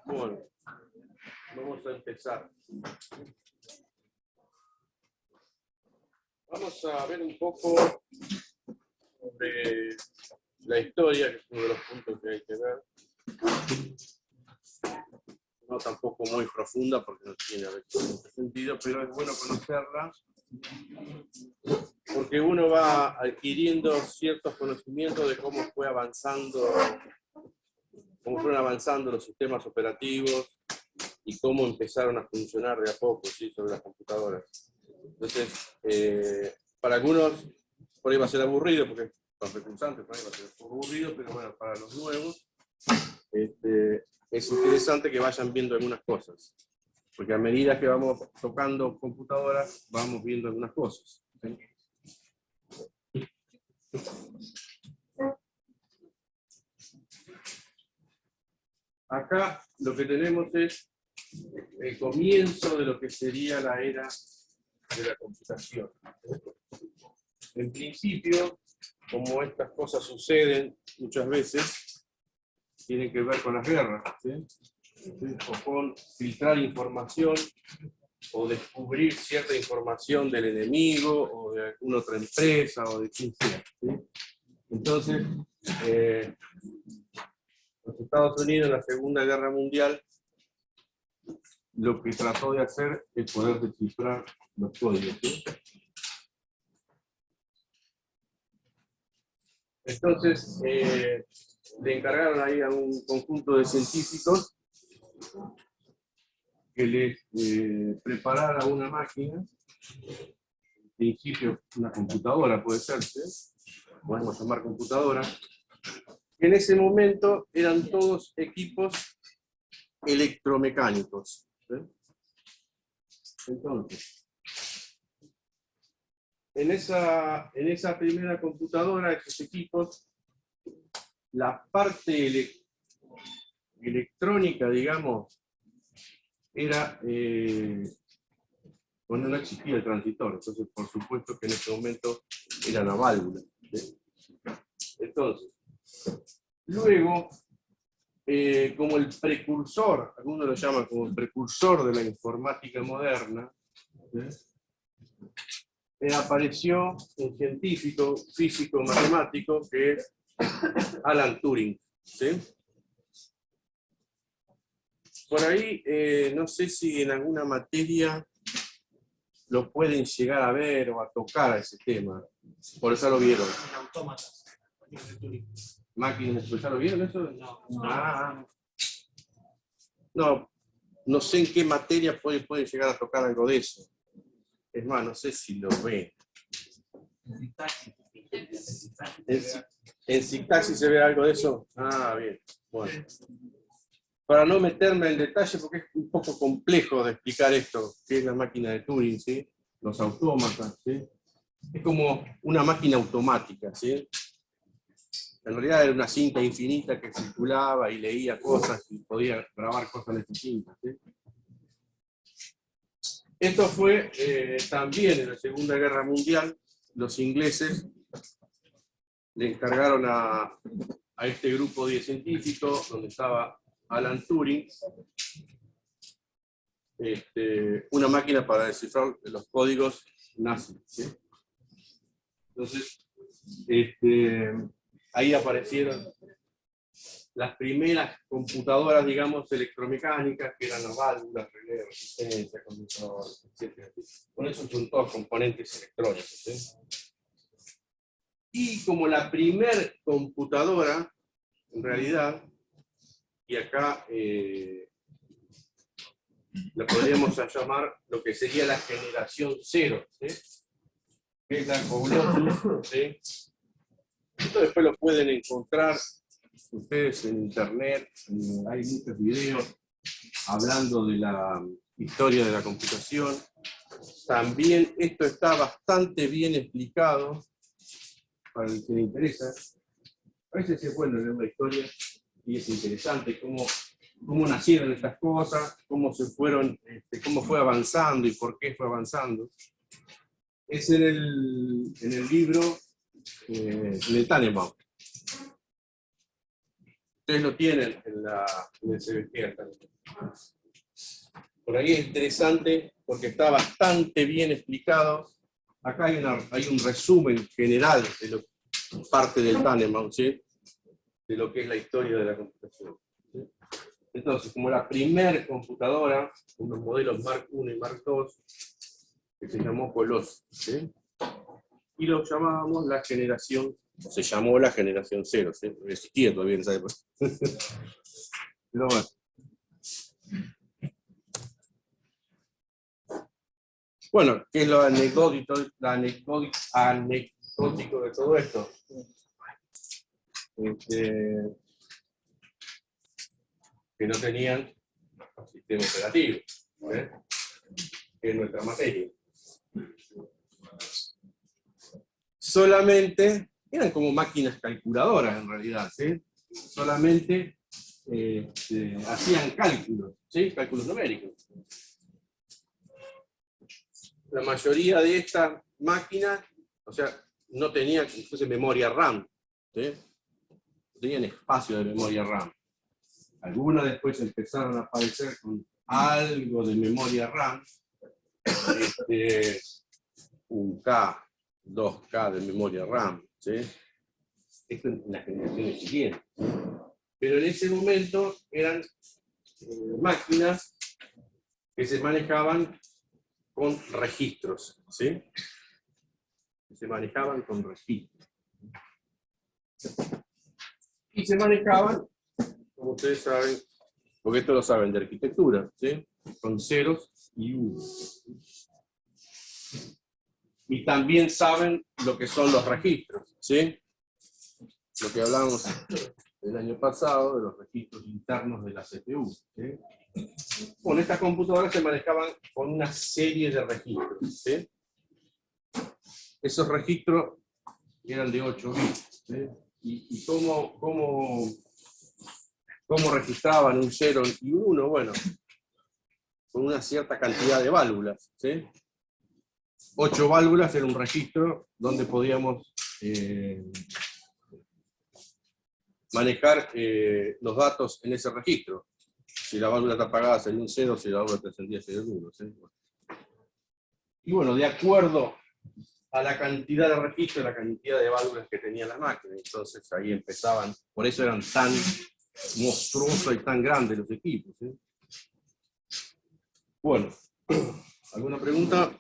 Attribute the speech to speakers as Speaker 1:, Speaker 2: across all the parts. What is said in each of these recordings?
Speaker 1: Bueno, vamos a empezar. Vamos a ver un poco sobre la historia, que es uno de los puntos que hay que ver. No tampoco muy profunda, porque no tiene a veces mucho sentido, pero es bueno conocerla, porque uno va adquiriendo ciertos conocimientos de cómo fueron avanzando los sistemas operativos y cómo empezaron a funcionar de a poco, ¿sí?, sobre las computadoras. Entonces, para algunos por ahí va a ser aburrido, porque los recursantes por ahí va a ser aburrido, pero bueno, para los nuevos es interesante que vayan viendo algunas cosas, porque a medida que vamos tocando computadoras, vamos viendo algunas cosas, ¿sí? Acá lo que tenemos es el comienzo de lo que sería la era de la computación. En principio, como estas cosas suceden muchas veces, tienen que ver con las guerras, ¿sí? O con filtrar información, o descubrir cierta información del enemigo, o de alguna otra empresa, o de quien sea, ¿sí? Entonces, los Estados Unidos en la Segunda Guerra Mundial lo que trató de hacer es poder descifrar los códigos, ¿sí? Entonces, le encargaron ahí a un conjunto de científicos que les preparara una máquina, en principio una computadora puede ser, ¿sí? Podemos llamar computadora, que en ese momento eran todos equipos electromecánicos, ¿sí? Entonces, en esa primera computadora, esos equipos, la parte electrónica, digamos, era, bueno, no existía el transitor, entonces por supuesto que en ese momento era la válvula, ¿sí? Entonces, luego, como el precursor, algunos lo llaman como el precursor de la informática moderna, ¿sí?, apareció un científico, físico, matemático, que es Alan Turing, ¿sí? Por ahí, no sé si en alguna materia lo pueden llegar a ver o a tocar a ese tema. Por eso lo vieron.
Speaker 2: Autómatas.
Speaker 1: ¿Máquinas? ¿Ya lo vieron eso?
Speaker 2: No.
Speaker 1: Ah. No sé en qué materia pueden llegar a tocar algo de eso. Es más, no sé si lo ven. ¿En sintaxis se ve algo de eso? Ah, bien. Bueno. Para no meterme en detalle, porque es un poco complejo de explicar esto, que es la máquina de Turing, ¿sí? Los autómatas, ¿sí? Es como una máquina automática, ¿sí? En realidad era una cinta infinita que circulaba y leía cosas y podía grabar cosas de esa cinta, ¿sí? Esto fue también en la Segunda Guerra Mundial. Los ingleses le encargaron a este grupo de científicos, donde estaba Alan Turing, una máquina para descifrar los códigos nazis, ¿sí? Entonces, ahí aparecieron las primeras computadoras, digamos, electromecánicas, que eran las válvulas, relé de resistencia, condensadores, etc. Con eso son todos componentes electrónicos, ¿sí? Y como la primer computadora, en realidad, y acá la podríamos llamar lo que sería la generación cero, ¿sí?, que es la Colossus, ¿sí? Esto después lo pueden encontrar ustedes en internet, hay muchos videos hablando de la historia de la computación. También esto está bastante bien explicado para el que le interesa. A veces es bueno leer la historia y es interesante cómo nacieron estas cosas, cómo se fueron, cómo fue avanzando y por qué fue avanzando. Es en el libro en el Tannenbaum. Ustedes lo tienen en el CBG. Por ahí es interesante porque está bastante bien explicado. Acá hay un resumen general de parte del Tannenbaum, ¿sí? De lo que es la historia de la computación, ¿sí? Entonces, como la primer computadora, unos modelos Mark I y Mark II, que se llamó Colossus, ¿sí? Y lo llamábamos la generación, o se llamó la generación 0, ¿sí? No existía todavía en esa época. Pero bueno. Bueno, ¿qué es lo anecdótico de todo esto? Que no tenían sistema operativo, ¿eh? Que es nuestra materia. Solamente, eran como máquinas calculadoras en realidad, ¿sí? Solamente hacían cálculos, ¿sí? Cálculos numéricos. La mayoría de estas máquinas, o sea, no tenían incluso memoria RAM, ¿sí? No tenían espacio de memoria RAM. Algunas después empezaron a aparecer con algo de memoria RAM, 1K, 2K de memoria RAM, ¿sí? Esto en las generaciones siguientes. Pero en ese momento eran máquinas que se manejaban con registros, ¿sí? Se manejaban con registros. Y se manejaban, como ustedes saben, porque esto lo saben de arquitectura, ¿sí? Con ceros y unos. Y también saben lo que son los registros, ¿sí? Lo que hablábamos el año pasado de los registros internos de la CPU, ¿sí? Bueno, estas computadoras se manejaban con una serie de registros, ¿sí? Esos registros eran de 8 bits, ¿sí? ¿Y cómo registraban un 0 y un 1? Bueno, con una cierta cantidad de válvulas, ¿sí? 8 válvulas era un registro donde podíamos manejar los datos en ese registro. Si la válvula está apagada sería un 0, si la válvula está encendida sería un 1, ¿sí? Y bueno, de acuerdo a la cantidad de registros, la cantidad de válvulas que tenían las máquinas, entonces ahí empezaban, por eso eran tan monstruosos y tan grandes los equipos, ¿sí? Bueno, ¿alguna pregunta?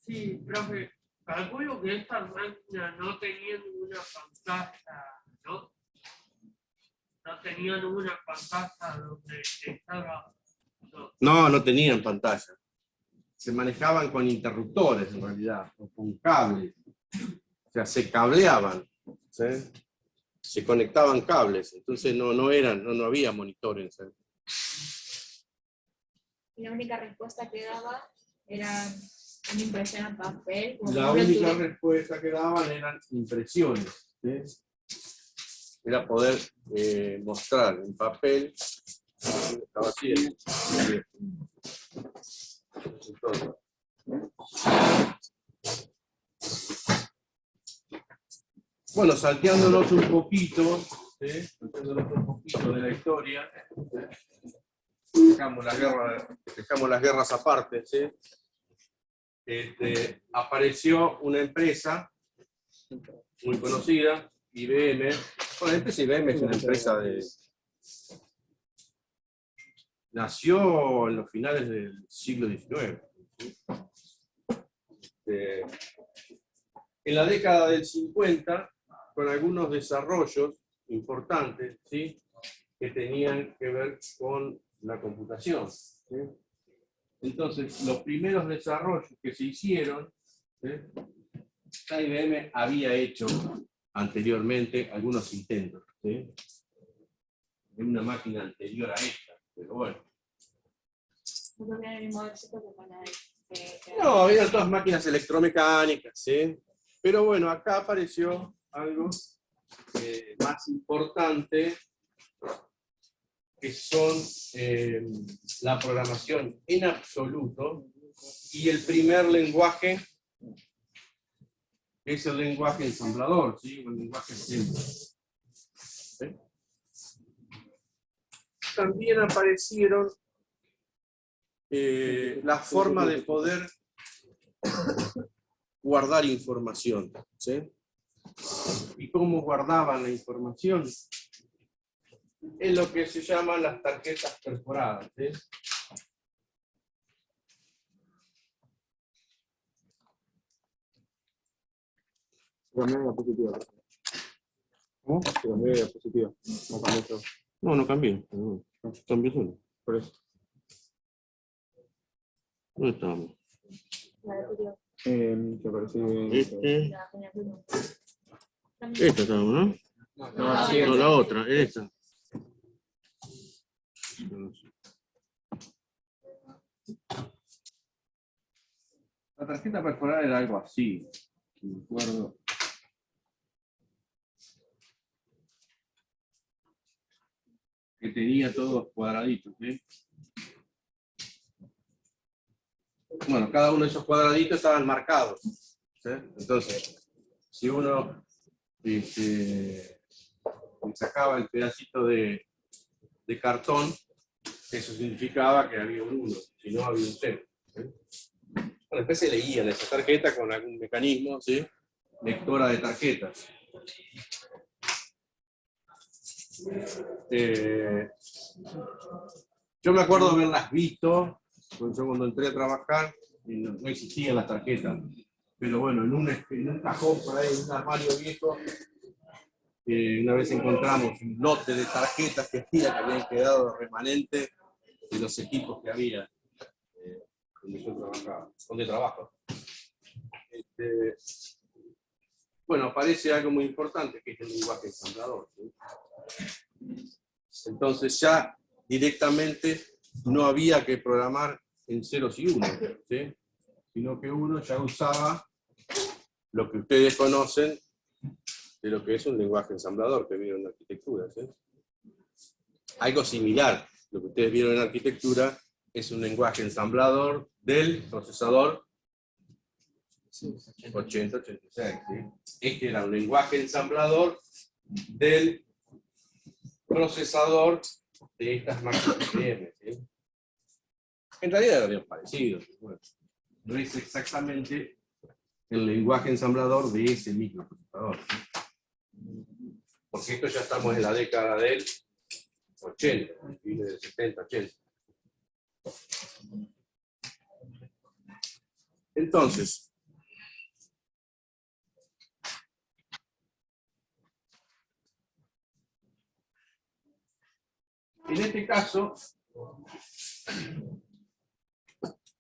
Speaker 2: Sí, profe, calculo que estas máquinas no tenían una pantalla, ¿no? No tenían una pantalla donde estaba...
Speaker 1: No tenían pantalla. Se manejaban con interruptores en realidad, o con cables. O sea, se cableaban, ¿sí? Se conectaban cables, entonces no había monitores, ¿sí?
Speaker 3: Y la única respuesta que daba era una impresión a papel.
Speaker 1: La única respuesta que daban eran impresiones, ¿sí? Era poder mostrar en papel lo que estaba haciendo. Entonces, bueno, salteándonos un poquito, ¿sí? Salteándonos un poquito de la historia, ¿sí? Dejamos las guerras aparte, ¿sí? Apareció una empresa muy conocida, IBM. Bueno, la empresa IBM es una empresa nació en los finales del siglo XIX. En la década del 50, con algunos desarrollos importantes, ¿sí? Que tenían que ver con la computación, ¿sí? Entonces, los primeros desarrollos que se hicieron, ¿sí? La IBM había hecho anteriormente algunos intentos, ¿sí? En una máquina anterior a esta, pero bueno. No, eran todas máquinas electromecánicas, ¿sí? Pero bueno, acá apareció algo más importante, que son la programación en absoluto, y el primer lenguaje es el lenguaje ensamblador, ¿sí? El lenguaje simple. ¿Sí? También aparecieron la forma de poder guardar información, ¿sí? ¿Y cómo guardaban la información? Es lo que se llaman las tarjetas perforadas, ¿sí?
Speaker 4: Cambié diapositiva.
Speaker 1: ¿Cómo?
Speaker 4: Cambié diapositiva. No cambié todo.
Speaker 1: No cambié. Cambié solo.
Speaker 4: Por eso.
Speaker 1: ¿Dónde estamos?
Speaker 3: La anterior,
Speaker 4: ¿Te parece?
Speaker 3: la tenía uno.
Speaker 1: Esta estamos, ¿no?
Speaker 4: No, sí,
Speaker 1: No, la otra, esta. La tarjeta perforada era algo así, me acuerdo. Que tenía todos cuadraditos, ¿sí? Bueno, cada uno de esos cuadraditos estaban marcados, ¿sí? Entonces, si uno sacaba el pedacito de cartón, eso significaba que había un 1, si no había un 0. ¿Sí? Bueno, después se leían esa tarjeta con algún mecanismo, ¿sí? Lectora de tarjetas. Yo me acuerdo de haberlas visto, yo cuando entré a trabajar, no existían las tarjetas, pero bueno, en un cajón por ahí, en un armario viejo, una vez encontramos un lote de tarjetas que habían quedado remanentes de los equipos que había donde yo trabajaba, donde trabajo. Bueno, aparece algo muy importante, que es el lenguaje ensamblador, ¿sí? Entonces ya directamente no había que programar en ceros y unos, ¿sí? Sino que uno ya usaba lo que ustedes conocen de lo que es un lenguaje ensamblador que vieron en arquitectura, ¿sí? Algo similar, lo que ustedes vieron en arquitectura es un lenguaje ensamblador del procesador 8086, ¿sí? Este era un lenguaje ensamblador del procesador de estas máquinas IBM, ¿sí? En realidad eran parecidos, bueno, no es exactamente el lenguaje ensamblador de ese microprocesador, ¿sí? Porque esto ya estamos en la década del 80, fines del 70, 80. Entonces, en este caso,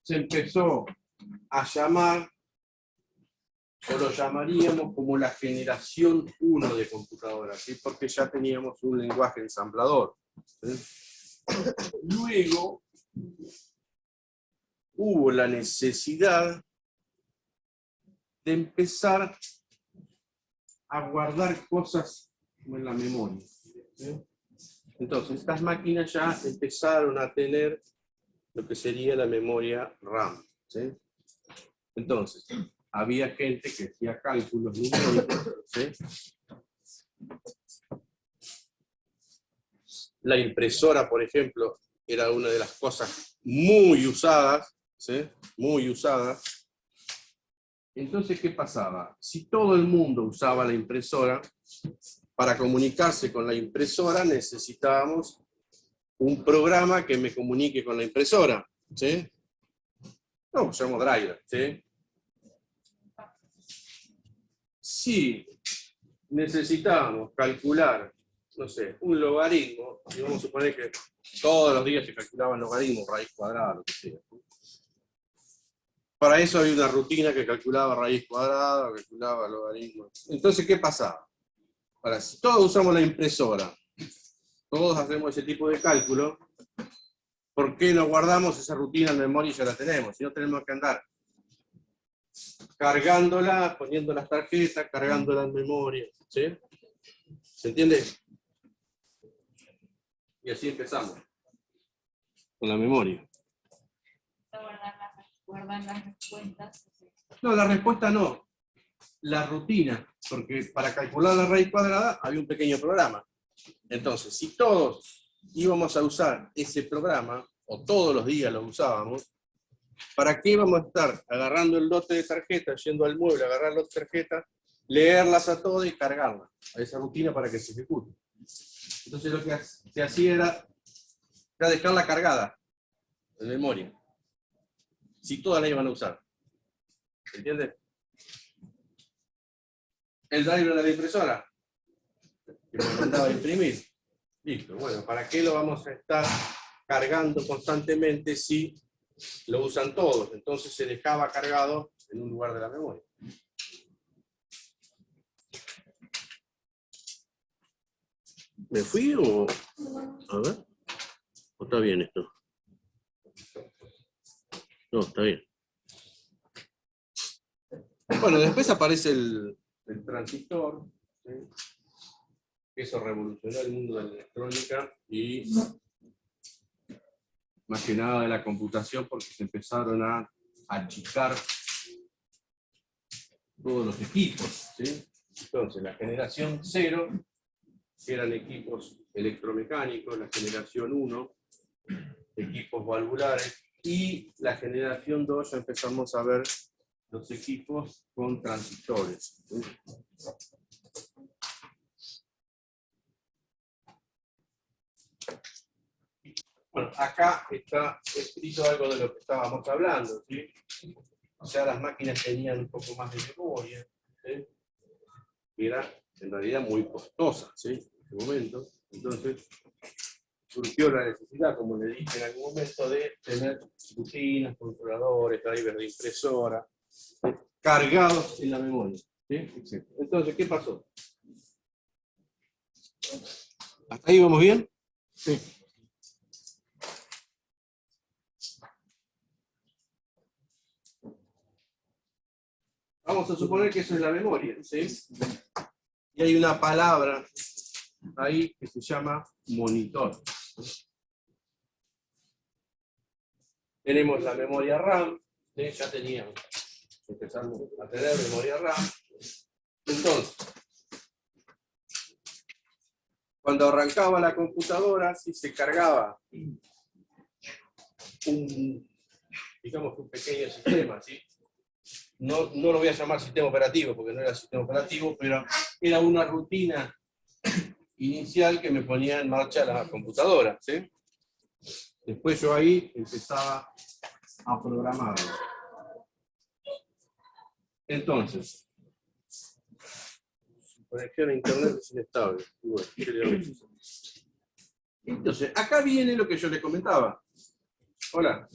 Speaker 1: se empezó a llamar, o lo llamaríamos como la generación 1 de computadoras, ¿sí? Porque ya teníamos un lenguaje ensamblador, ¿sí? Luego hubo la necesidad de empezar a guardar cosas en la memoria, ¿sí? Entonces, estas máquinas ya empezaron a tener lo que sería la memoria RAM, ¿sí? Entonces, había gente que hacía cálculos numéricos, ¿sí? La impresora, por ejemplo, era una de las cosas muy usadas, ¿sí? Muy usadas. Entonces, ¿qué pasaba? Si todo el mundo usaba la impresora, para comunicarse con la impresora necesitábamos un programa que me comunique con la impresora, ¿sí? No, se llama driver, ¿sí? Si necesitábamos calcular, no sé, un logaritmo, y vamos a suponer que todos los días se calculaban logaritmos, raíz cuadrada, lo que sea. Para eso había una rutina que calculaba raíz cuadrada, calculaba logaritmo. Entonces, ¿qué pasaba? Ahora, si todos usamos la impresora, todos hacemos ese tipo de cálculo, ¿por qué no guardamos esa rutina en memoria y ya la tenemos? Si no tenemos que andar cargándola, poniendo las tarjetas, cargándola en memoria, ¿sí? ¿Se entiende? Y así empezamos. Con la memoria.
Speaker 3: Guardan las respuestas.
Speaker 1: No, la respuesta no. La rutina, porque para calcular la raíz cuadrada había un pequeño programa. Entonces, si todos íbamos a usar ese programa, o todos los días lo usábamos, ¿para qué íbamos a estar agarrando el lote de tarjetas, yendo al mueble, agarrar el lote de tarjetas, leerlas a todas y cargarlas a esa rutina para que se ejecute? Entonces lo que se hacía era dejarla cargada en memoria, si todas la iban a usar. ¿Entiendes? El driver de la impresora, que me mandaba a imprimir. Listo, bueno, ¿para qué lo vamos a estar cargando constantemente si lo usan todos? Entonces se dejaba cargado en un lugar de la memoria. ¿Me fui o...? A ver. ¿O está bien esto? No, está bien. Bueno, después aparece el transistor, ¿sí? Eso revolucionó el mundo de la electrónica y más que nada de la computación, porque se empezaron a achicar todos los equipos, ¿sí? Entonces, la generación 0, que eran equipos electromecánicos, la generación 1, equipos valvulares, y la generación 2 ya empezamos a ver los equipos con transistores, ¿sí? Bueno, acá está escrito algo de lo que estábamos hablando, ¿sí? O sea, las máquinas tenían un poco más de memoria, ¿sí? Y era en realidad muy costosa, ¿sí? En ese momento. Entonces, surgió la necesidad, como le dije en algún momento, de tener rutinas, controladores, drivers de impresora, ¿sí? Cargados en la memoria, ¿sí? Entonces, ¿qué pasó? ¿Hasta ahí vamos bien?
Speaker 4: Sí.
Speaker 1: Vamos a suponer que eso es la memoria, ¿sí? Y hay una palabra ahí que se llama monitor. Tenemos la memoria RAM, ¿sí? Ya teníamos, empezamos a tener memoria RAM. Entonces, cuando arrancaba la computadora, sí se cargaba digamos un pequeño sistema, ¿sí? No lo voy a llamar sistema operativo, porque no era sistema operativo, pero era una rutina inicial que me ponía en marcha la computadora, ¿sí? Después yo ahí empezaba a programarlo. Entonces, conexión a internet es inestable. Bueno, entonces, acá viene lo que yo les comentaba. Hola.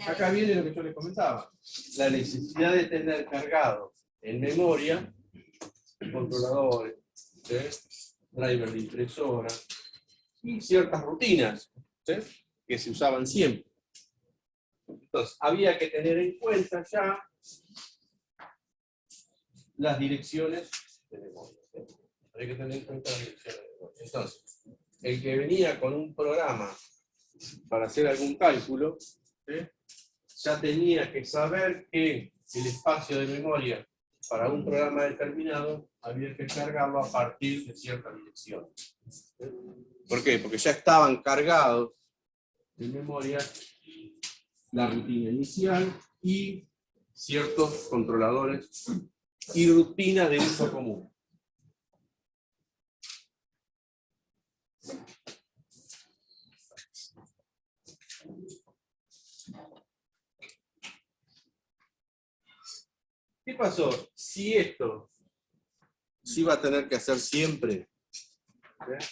Speaker 1: Acá viene lo que yo les comentaba. La necesidad de tener cargado en memoria controladores, ¿sí? Driver de impresora y ciertas rutinas, ¿sí? Que se usaban siempre. Entonces, había que tener en cuenta ya las direcciones de memoria, ¿sí? Había que tener en cuenta las direcciones de memoria. Entonces, el que venía con un programa para hacer algún cálculo, ¿sí? Ya tenía que saber que el espacio de memoria para un programa determinado había que cargarlo a partir de cierta dirección. ¿Por qué? Porque ya estaban cargados en memoria la rutina inicial y ciertos controladores y rutinas de uso común. ¿Qué pasó? Si esto se iba a tener que hacer siempre,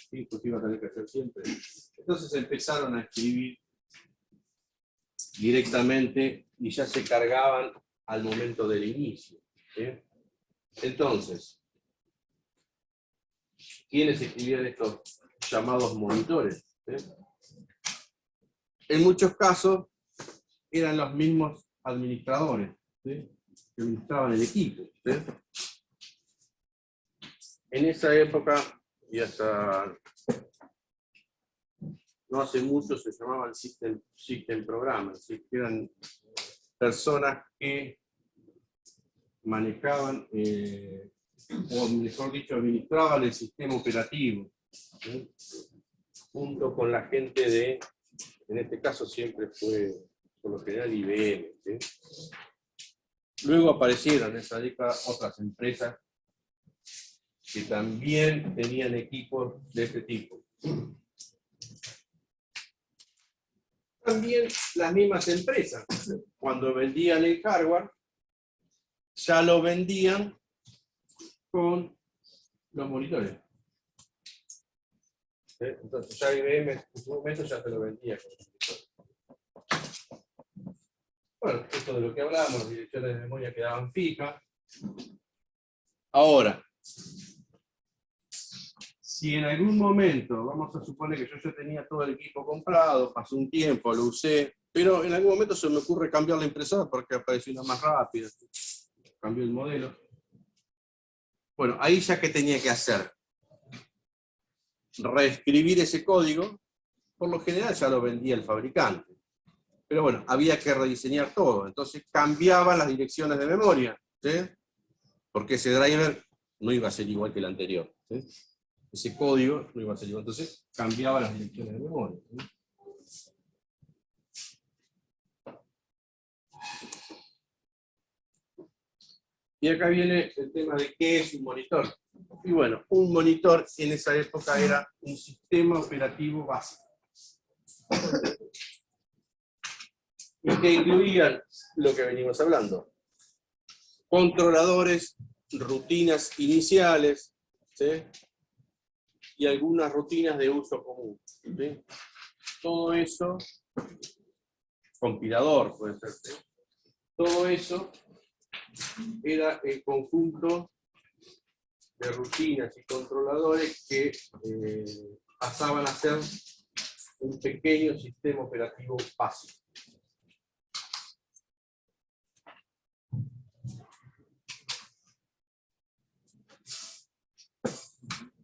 Speaker 1: sí, pues iba a tener que hacer siempre, entonces empezaron a escribir directamente y ya se cargaban al momento del inicio, ¿sí? Entonces, ¿quiénes escribían estos llamados monitores? ¿Sí? En muchos casos eran los mismos administradores, ¿sí? Que administraban el equipo, ¿sí? En esa época y hasta no hace mucho se llamaban system programmers, ¿sí? Que eran personas que manejaban, o mejor dicho, administraban el sistema operativo, ¿sí? Junto con la gente de, en este caso siempre fue, por lo general, IBM, ¿sí? Luego aparecieron en esa década otras empresas que también tenían equipos de este tipo. También las mismas empresas, cuando vendían el hardware, ya lo vendían con los monitores. Entonces ya IBM en su momento ya te lo vendía con los monitores. Bueno, esto de lo que hablábamos, las direcciones de memoria quedaban fijas. Ahora, si en algún momento, vamos a suponer que yo ya tenía todo el equipo comprado, pasó un tiempo, lo usé, pero en algún momento se me ocurre cambiar la impresora porque apareció una más rápida, cambió el modelo. Bueno, ahí ya ¿qué tenía que hacer? Reescribir ese código, por lo general ya lo vendía el fabricante. Pero bueno, había que rediseñar todo, entonces cambiaban las direcciones de memoria, ¿sí? Porque ese driver no iba a ser igual que el anterior, ¿sí? Ese código no iba a ser igual, entonces cambiaba las direcciones de memoria, ¿sí? Y acá viene el tema de qué es un monitor. Y bueno, un monitor en esa época era un sistema operativo básico. Y que incluían lo que venimos hablando. Controladores, rutinas iniciales, ¿sí? Y algunas rutinas de uso común, ¿sí? Todo eso, compilador puede ser, ¿sí? Todo eso era el conjunto de rutinas y controladores que pasaban a ser un pequeño sistema operativo básico.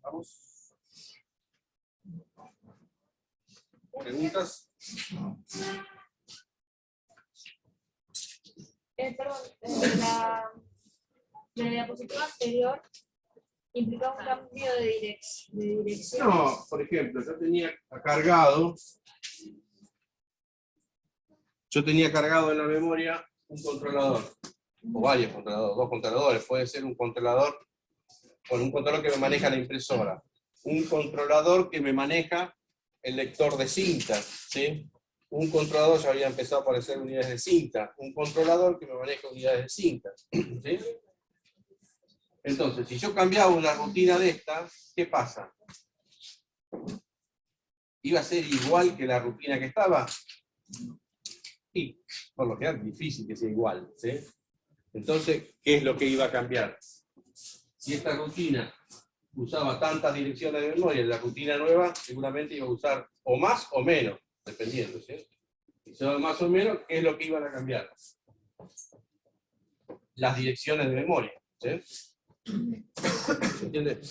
Speaker 1: ¿Vamos? ¿Preguntas?
Speaker 3: Perdón, la diapositiva anterior implicaba un cambio de dirección.
Speaker 1: No, por ejemplo, yo tenía cargado en la memoria un controlador, o varios controladores, dos controladores, puede ser un controlador que me maneja la impresora, un controlador que me maneja el lector de cinta, ¿sí? Un controlador, ya había empezado a aparecer unidades de cinta, un controlador que me maneja unidades de cinta, ¿sí? Entonces, si yo cambiaba una rutina de estas, ¿qué pasa? ¿Iba a ser igual que la rutina que estaba? Y por lo general es difícil que sea igual, ¿sí? Entonces, ¿qué es lo que iba a cambiar? Si esta rutina usaba tantas direcciones de memoria, la rutina nueva seguramente iba a usar o más o menos, dependiendo, ¿sí? Si son más o menos, ¿qué es lo que iban a cambiar? Las direcciones de memoria, ¿sí? ¿Se entiende?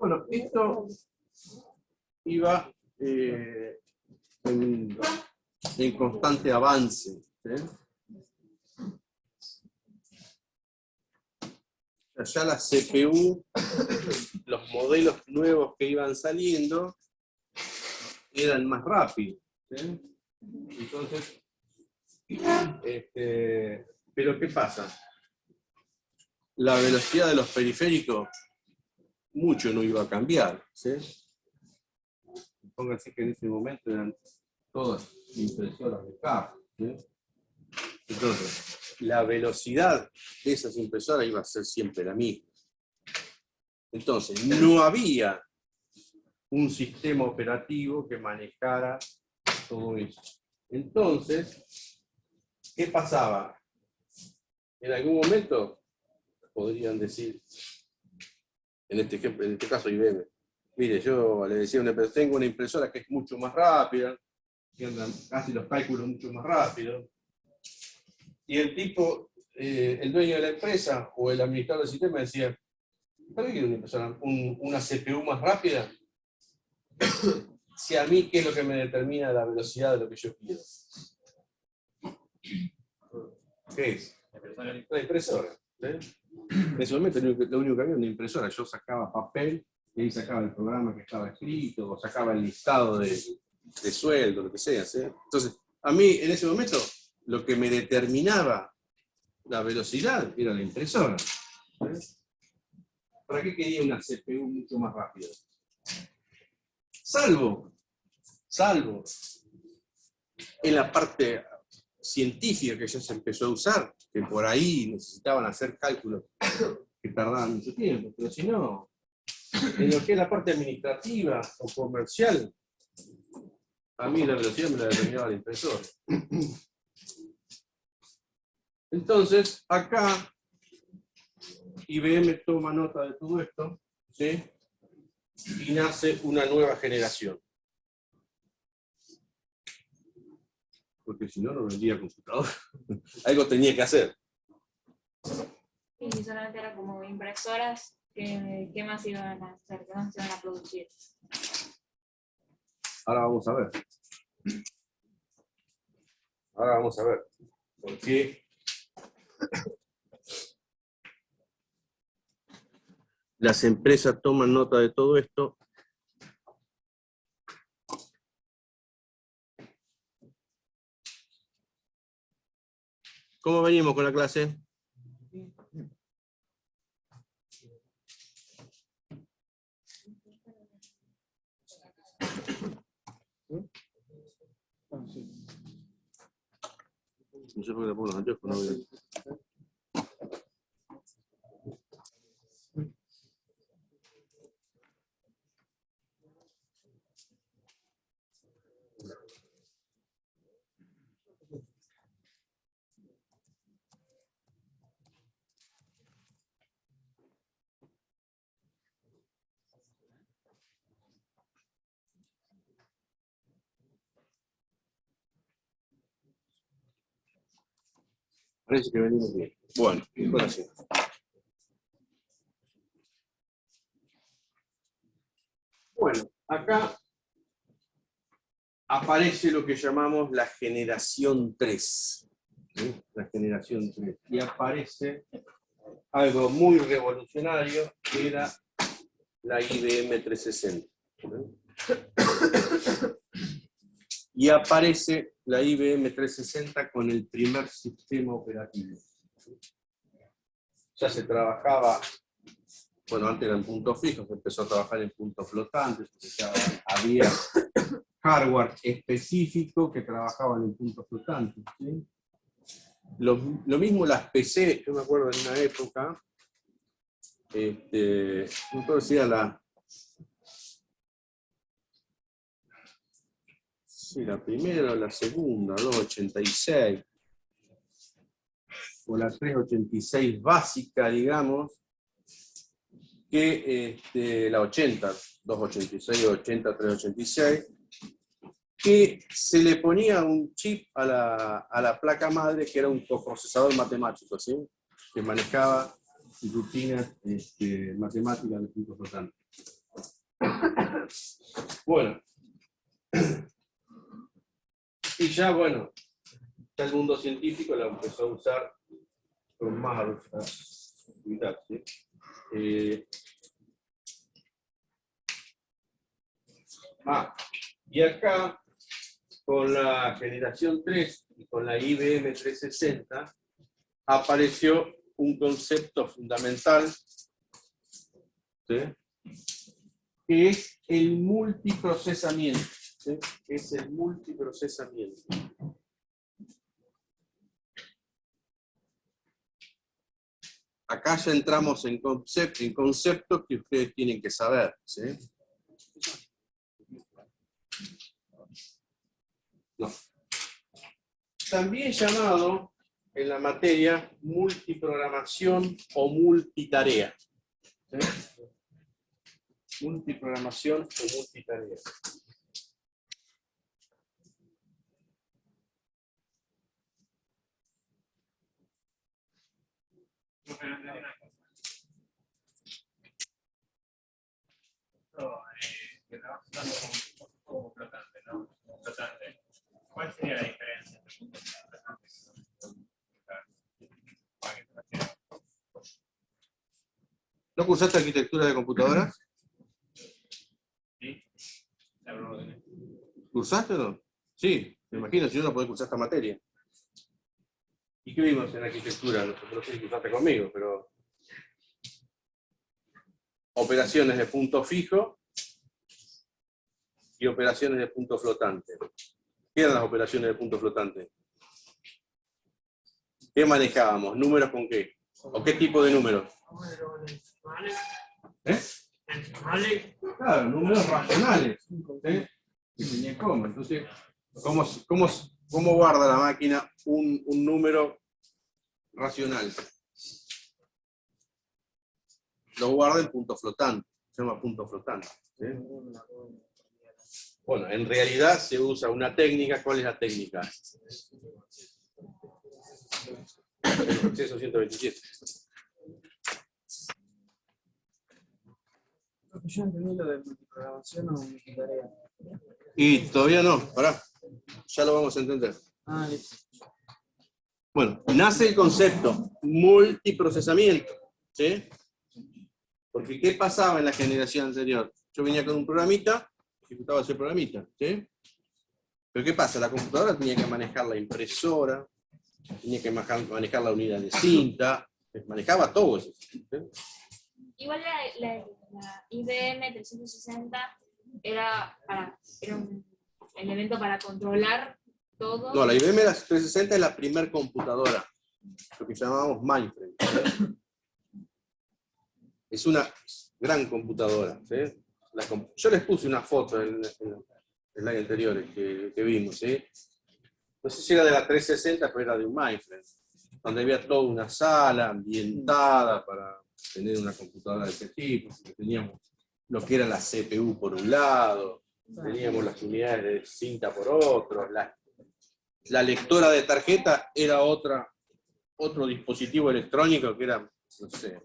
Speaker 1: Bueno, esto iba en constante avance, ¿sí? Ya la CPU, los modelos nuevos que iban saliendo, eran más rápidos, ¿sí? Entonces, pero ¿qué pasa? La velocidad de los periféricos mucho no iba a cambiar, ¿sí? Pónganse que en ese momento eran todas impresoras de capa, ¿sí? Entonces, la velocidad de esas impresoras iba a ser siempre la misma. Entonces, no había un sistema operativo que manejara todo eso. Entonces, ¿qué pasaba? En algún momento, podrían decir, en este ejemplo, en este caso IBM, mire, yo le decía a una empresa, tengo una impresora que es mucho más rápida, que andan casi los cálculos mucho más rápido, y el tipo, el dueño de la empresa o el administrador del sistema decía, ¿para qué quiero una impresora, una CPU más rápida? Si a mí, ¿qué es lo que me determina la velocidad de lo que yo quiero? ¿Qué es? La impresora. En ese momento lo único que había era una impresora. Yo sacaba papel y ahí sacaba el programa que estaba escrito, o sacaba el listado de sueldo, lo que sea. ¿Sí? Entonces, a mí en ese momento lo que me determinaba la velocidad era la impresora. ¿Sí? ¿Para qué quería una CPU mucho más rápida? Salvo en la parte científica que ya se empezó a usar, que por ahí necesitaban hacer cálculos que tardaban mucho tiempo, pero si no, en lo que es la parte administrativa o comercial, a mí la velocidad me la determinaba la impresora. Entonces, acá IBM toma nota de todo esto, ¿sí? Y nace una nueva generación. Porque si no, no vendría computador. Algo tenía que hacer.
Speaker 3: Y solamente era como impresoras, ¿qué más iban a hacer? ¿Qué más iban a producir?
Speaker 1: Ahora vamos a ver. Ahora vamos a ver. ¿Por qué las empresas toman nota de todo esto? ¿Cómo venimos con la clase? No sé por qué le pongo los anteojos, no veo. Parece que venimos bien. Bueno, ahora sí. Bueno, acá aparece lo que llamamos la generación 3. ¿Sí? La generación 3. Y aparece algo muy revolucionario, que era la IBM 360. Y aparece la IBM 360 con el primer sistema operativo. Ya se trabajaba, bueno, antes era en puntos fijos, se empezó a trabajar en puntos flotantes, porque ya había hardware específico que trabajaban en puntos flotantes. ¿Sí? Lo mismo las PC, yo me acuerdo en una época, no puedo decir la primera o la segunda, 286, o la 386 básica, digamos, que la 80, 286, 80, 386, que se le ponía un chip a la placa madre que era un coprocesador matemático, ¿sí? Que manejaba rutinas matemáticas de puntos flotantes. Bueno, y ya, bueno, ya el mundo científico la empezó a usar con más actividad, ¿sí? Y acá, con la generación 3 y con la IBM 360, apareció un concepto fundamental, ¿sí? Que es el multiprocesamiento. ¿Sí? Es el multiprocesamiento. Acá ya entramos en conceptos que ustedes tienen que saber. ¿Sí? No. También llamado en la materia multiprogramación o multitarea. ¿Sí? Multiprogramación o multitarea.
Speaker 5: Que trabajas como flotante, ¿no? Flotante. ¿Cuál sería la diferencia entre punto flotante y flotante?
Speaker 1: ¿No cursaste arquitectura de computadoras?
Speaker 5: Sí. La orden.
Speaker 1: ¿Cursaste o no? Sí, me imagino, si no, no podés cursar esta materia. ¿Y qué vimos en arquitectura? No sé si cursaste conmigo, pero... operaciones de punto fijo y operaciones de punto flotante. ¿Qué eran las operaciones de punto flotante? ¿Qué manejábamos? ¿Números con qué? ¿O qué tipo de números?
Speaker 2: Números decimales.
Speaker 1: ¿Eh?
Speaker 2: Decimales.
Speaker 1: Claro, números racionales. ¿Sí? Y tenía coma. Entonces, ¿cómo guarda la máquina un número racional? Lo guarda en punto flotante. Se llama punto flotante. ¿Sí? Bueno, en realidad se usa una técnica. ¿Cuál es la técnica? El proceso 127.
Speaker 6: Yo entendí lo de multiprogramación o multitarea.
Speaker 1: Y todavía no, pará. Ya lo vamos a entender.
Speaker 6: Ah, listo.
Speaker 1: Bueno, nace el concepto multiprocesamiento. ¿Sí? Porque ¿qué pasaba en la generación anterior? Yo venía con un programita, ejecutaba ese programita. ¿Sí? Pero ¿qué pasa? La computadora tenía que manejar la impresora, tenía que manejar la unidad de cinta, manejaba todo eso. ¿Sí?
Speaker 3: Igual la IBM 360 era un elemento para controlar todo.
Speaker 1: No, la IBM 360 es la primer computadora, lo que llamábamos mainframe. Es una gran computadora. ¿Sí? Yo les puse una foto en el año anterior que vimos. ¿Sí? No sé si era de la 360, pero era de un mainframe, donde había toda una sala ambientada para tener una computadora de este tipo. Teníamos lo que era la CPU por un lado, teníamos las unidades de cinta por otro, la lectora de tarjeta era otro dispositivo electrónico que era, no sé,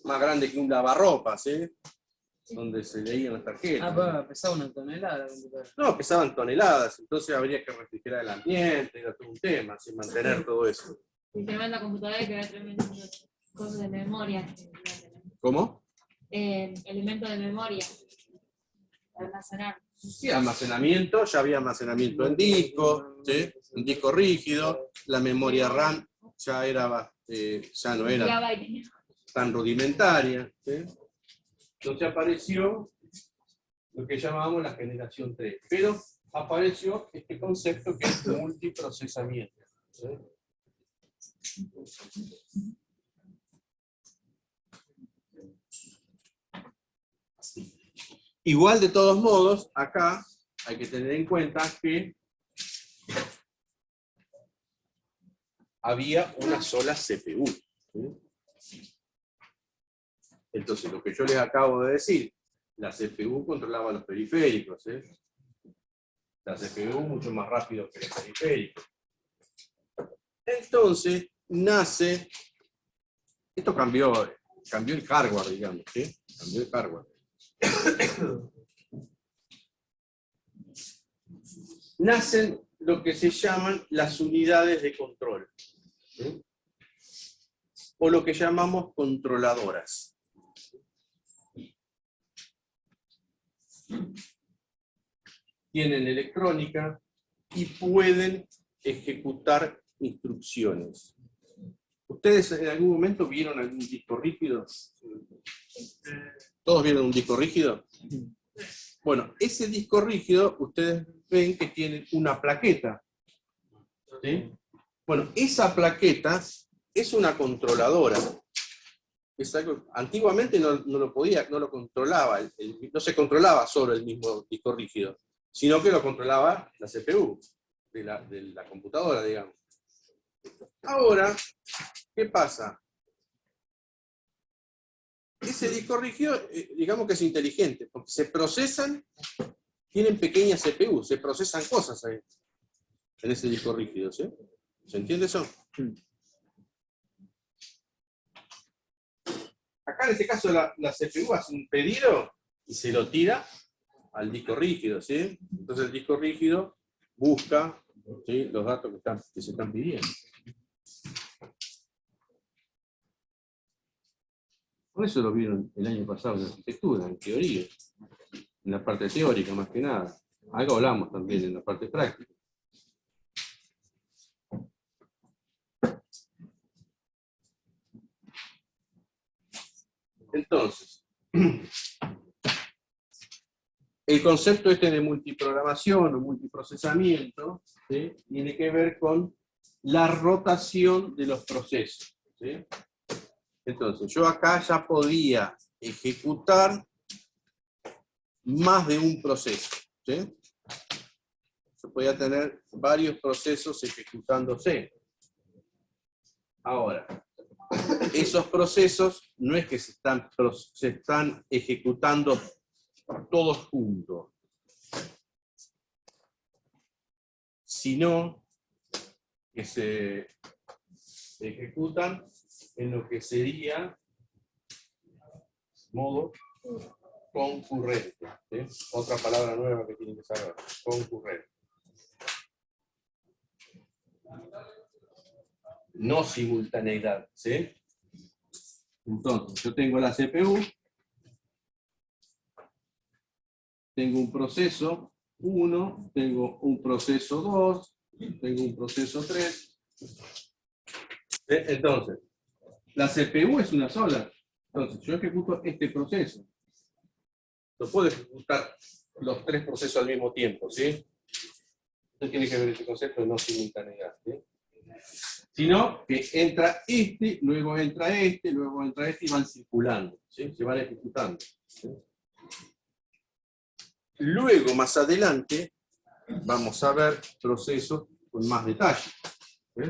Speaker 1: más grande que un lavarropas, ¿sí? Donde se leían las tarjetas.
Speaker 6: Ah, pesaba una tonelada la computadora.
Speaker 1: No, pesaban toneladas, entonces habría que refrigerar el ambiente, era todo un tema, sin mantener todo eso.
Speaker 3: Y tremenda computadora que era tremendo cosas de memoria.
Speaker 1: ¿Cómo?
Speaker 3: Elementos de memoria. Para almacenar.
Speaker 1: Sí, almacenamiento, ya había almacenamiento en disco, ¿sí? En disco rígido, la memoria RAM ya no era tan rudimentaria, ¿sí? Entonces apareció lo que llamábamos la generación 3, pero apareció este concepto que es multiprocesamiento. ¿Sí? Igual, de todos modos, acá hay que tener en cuenta que había una sola CPU. ¿Sí? Entonces, lo que yo les acabo de decir, la CPU controlaba los periféricos. ¿Sí? La CPU mucho más rápido que los periféricos. Entonces, nace, esto cambió el hardware, digamos, ¿sí? Cambió el hardware. Nacen lo que se llaman las unidades de control, ¿sí? O lo que llamamos controladoras. Tienen electrónica y pueden ejecutar instrucciones. ¿Ustedes en algún momento vieron algún disco rígido? ¿Todos vieron un disco rígido? Bueno, ese disco rígido, ustedes ven que tiene una plaqueta. ¿Sí? Bueno, esa plaqueta es una controladora. Es algo, antiguamente no lo controlaba, no se controlaba solo el mismo disco rígido, sino que lo controlaba la CPU de la computadora, digamos. Ahora, ¿qué pasa? Ese disco rígido, digamos que es inteligente, porque se procesan, tienen pequeñas CPU, se procesan cosas ahí, en ese disco rígido, ¿sí? ¿Se entiende eso? Acá en este caso la CPU hace un pedido y se lo tira al disco rígido, ¿sí? Entonces el disco rígido busca, ¿sí?, los datos que se están pidiendo. Por eso lo vieron el año pasado en arquitectura, en teoría, en la parte teórica más que nada. Algo hablamos también en la parte práctica. Entonces, el concepto este de multiprogramación o multiprocesamiento, ¿sí?, tiene que ver con la rotación de los procesos, ¿sí? Entonces, yo acá ya podía ejecutar más de un proceso, ¿sí? Yo podía tener varios procesos ejecutándose. Ahora, esos procesos no es que se están ejecutando todos juntos, sino que se ejecutan en lo que sería modo concurrente, ¿sí? Otra palabra nueva que tienen que saber, concurrente. No simultaneidad, ¿sí? Entonces, yo tengo la CPU, tengo un proceso 1, tengo un proceso 2, tengo un proceso 3. Entonces, la CPU es una sola. Entonces, yo ejecuto este proceso. No puedo ejecutar los 3 procesos al mismo tiempo, ¿sí? Usted tiene que ver este concepto de no simultaneidad, ¿sí? Sino que entra este, luego entra este y van circulando, ¿sí? Se van ejecutando, ¿sí? Luego, más adelante, vamos a ver procesos con más detalle, ¿sí?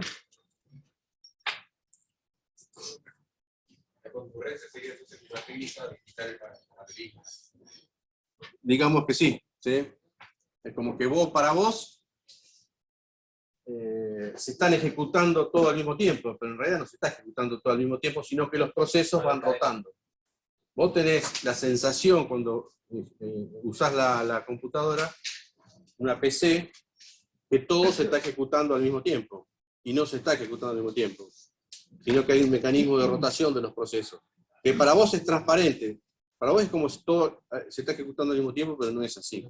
Speaker 5: La concurrencia sería entonces una técnica de quitar el paralelismo.
Speaker 1: Digamos que sí, ¿sí? Es como que para vos se están ejecutando todo al mismo tiempo, pero en realidad no se está ejecutando todo al mismo tiempo, sino que los procesos van rotando. Vos tenés la sensación cuando usás la computadora, una PC, que todo se está ejecutando al mismo tiempo, y no se está ejecutando al mismo tiempo, sino que hay un mecanismo de rotación de los procesos, que para vos es transparente, para vos es como si todo se está ejecutando al mismo tiempo, pero no es así.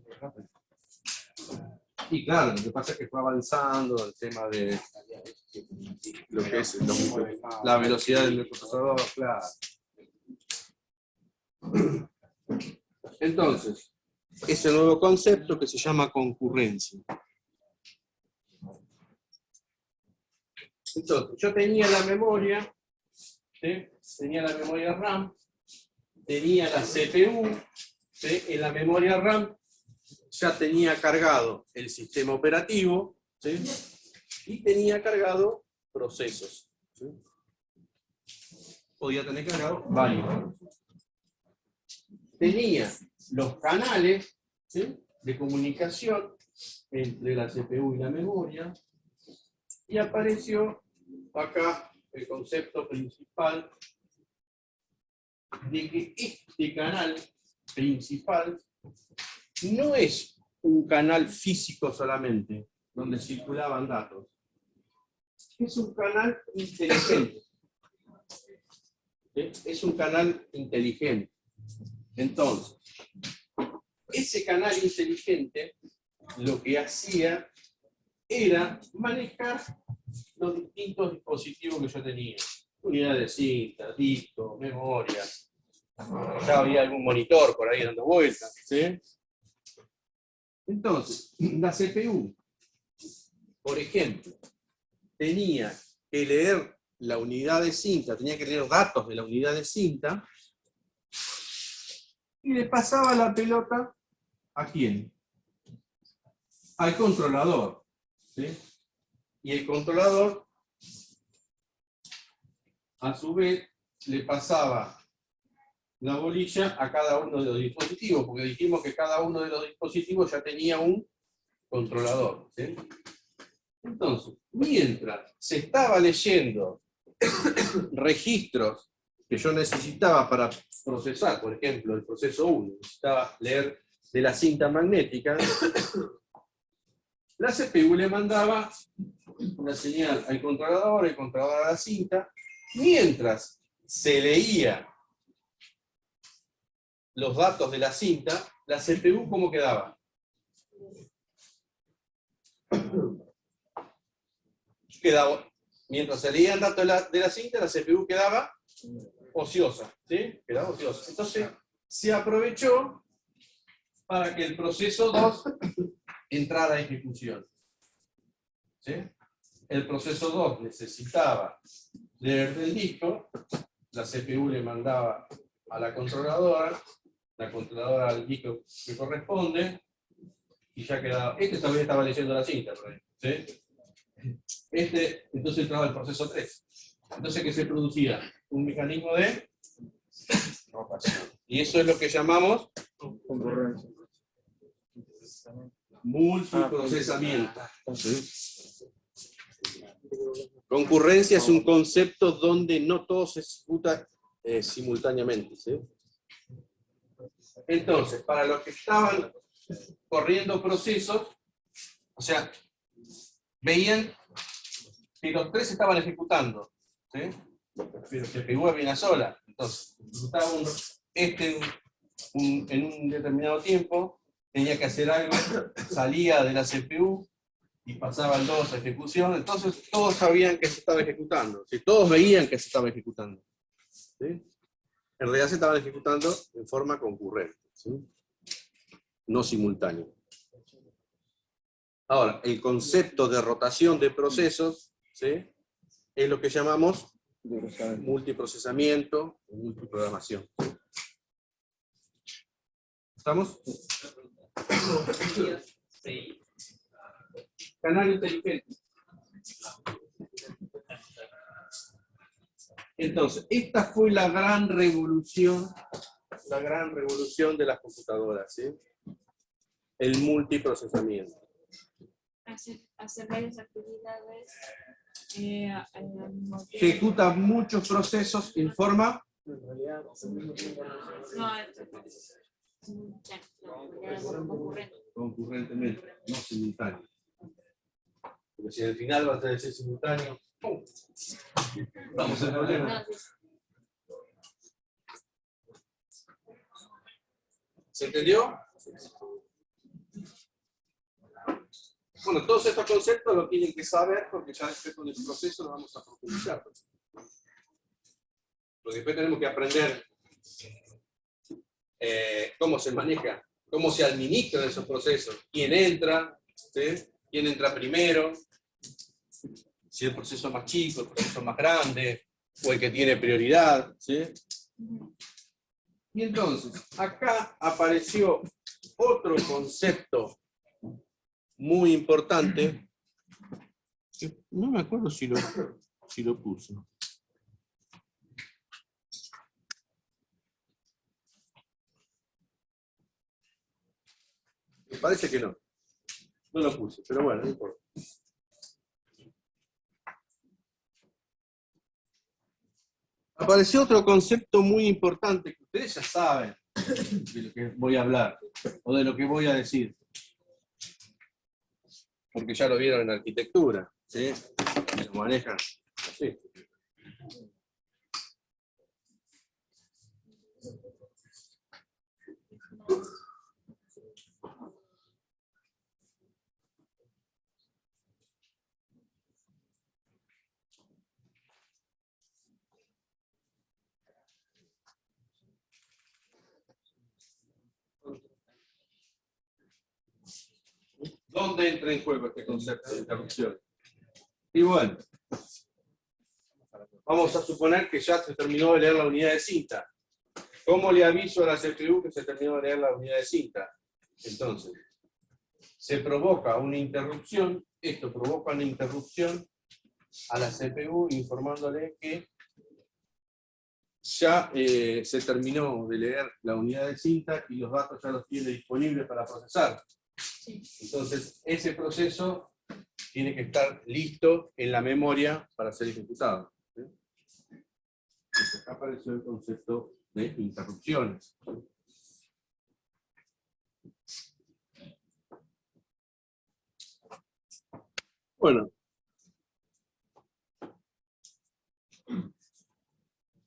Speaker 1: Y claro, lo que pasa es que fue avanzando el tema de lo que es la velocidad del procesador, claro. Entonces, ese nuevo concepto que se llama concurrencia. Entonces, yo tenía la memoria, ¿sí?, tenía la memoria RAM, tenía la CPU, ¿sí?, en la memoria RAM ya tenía cargado el sistema operativo, ¿sí?, y tenía cargado procesos, ¿sí? Podía tener cargado varios. Tenía los canales, ¿sí?, de comunicación entre la CPU y la memoria, y apareció acá el concepto principal de que este canal principal no es un canal físico solamente, donde circulaban datos. Es un canal inteligente. ¿Sí? Es un canal inteligente. Entonces, ese canal inteligente lo que hacía era manejar los distintos dispositivos que yo tenía. Unidades de cinta, disco, memoria. Ya había algún monitor por ahí dando vueltas, ¿sí? Entonces, la CPU, por ejemplo, tenía que leer la unidad de cinta, tenía que leer datos de la unidad de cinta, y le pasaba la pelota ¿a quién? Al controlador, ¿sí? Y el controlador a su vez le pasaba la bolilla a cada uno de los dispositivos, porque dijimos que cada uno de los dispositivos ya tenía un controlador, ¿sí? Entonces, mientras se estaba leyendo registros que yo necesitaba para procesar, por ejemplo, el proceso 1, necesitaba leer de la cinta magnética, la CPU le mandaba una señal al controlador, el controlador a la cinta, mientras se leía los datos de la cinta, la CPU ¿cómo quedaba? Mientras se leían datos de la cinta, la CPU quedaba ociosa, ¿sí? Quedaba ociosa. Entonces, se aprovechó para que el proceso 2 entrara a ejecución, ¿sí? El proceso 2 necesitaba leer del disco, la CPU le mandaba a la controladora al disco que corresponde, y ya quedaba. Este todavía estaba leyendo la cinta, por ahí, ¿sí? Entonces entraba el proceso 3. Entonces, ¿qué se producía? Un mecanismo de rotación. Y eso es lo que llamamos
Speaker 4: Concurrencia.
Speaker 1: multiprocesamiento. ¿Sí? Concurrencia es un concepto donde no todo se ejecuta simultáneamente, ¿sí? Entonces, para los que estaban corriendo procesos, o sea, veían que los tres estaban ejecutando, ¿sí? Pero se pegó a una sola. Entonces, ejecutaba en un determinado tiempo, tenía que hacer algo, salía de la CPU y pasaba el 2 a ejecución. Entonces, todos sabían que se estaba ejecutando, ¿sí? Todos veían que se estaba ejecutando, ¿sí? En realidad se estaban ejecutando en forma concurrente, ¿sí? No simultánea. Ahora, el concepto de rotación de procesos, ¿sí? Es lo que llamamos multiprocesamiento o multiprogramación. ¿Estamos?
Speaker 5: Sí.
Speaker 1: Canal inteligente. Entonces, esta fue la gran revolución de las computadoras, ¿sí? El multiprocesamiento.
Speaker 3: Hacer varias actividades al mismo tiempo.
Speaker 1: Ejecuta muchos procesos en forma
Speaker 3: No,
Speaker 1: concurrentemente, no simultáneo. Porque si al final va a ser simultáneo, ¡pum! Vamos al problema. ¿Se entendió? Bueno, todos estos conceptos lo tienen que saber porque ya después con el proceso lo vamos a profundizar. Porque después tenemos que aprender cómo se maneja, cómo se administran esos procesos, quién entra, ¿sí? Quién entra primero, si el proceso es más chico, el proceso es más grande, o el que tiene prioridad, ¿sí? Y entonces, acá apareció otro concepto muy importante, que no me acuerdo si lo puso. Me parece que no. No lo puse, pero bueno, no importa. Apareció otro concepto muy importante que ustedes ya saben de lo que voy a hablar, o de lo que voy a decir. Porque ya lo vieron en arquitectura, ¿sí? Que lo manejan así. ¿Dónde entra en juego este concepto de interrupción? Y bueno, vamos a suponer que ya se terminó de leer la unidad de cinta. ¿Cómo le aviso a la CPU que se terminó de leer la unidad de cinta? Entonces, se provoca una interrupción, esto provoca una interrupción a la CPU informándole que ya se terminó de leer la unidad de cinta y los datos ya los tiene disponibles para procesar.
Speaker 3: Sí.
Speaker 1: Entonces, ese proceso tiene que estar listo en la memoria para ser ejecutado. ¿Sí? Entonces, acá apareció el concepto de interrupciones. Bueno.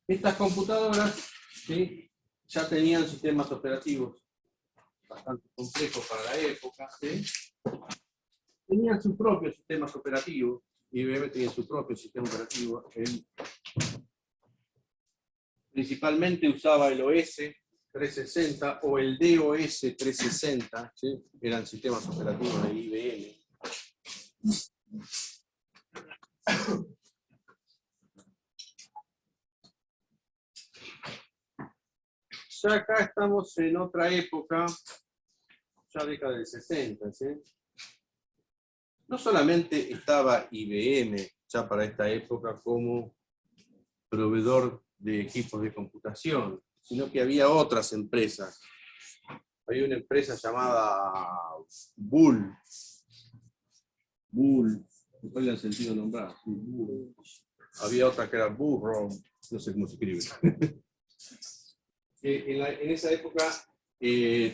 Speaker 1: Estas computadoras, ¿sí?, ya tenían sistemas operativos bastante complejos para la época. ¿Sí? Tenían sus propios sistemas operativos. IBM tenía su propio sistema operativo. Principalmente usaba el OS 360 o el DOS 360. ¿Sí? Eran sistemas operativos de IBM. Ya acá estamos en otra época, ya década del 60, ¿sí? No solamente estaba IBM ya para esta época como proveedor de equipos de computación, sino que había otras empresas. Había una empresa llamada Bull. Bull, no le han sentido nombrar. Bull. Había otra que era Burro, no sé cómo se escribe. En esa época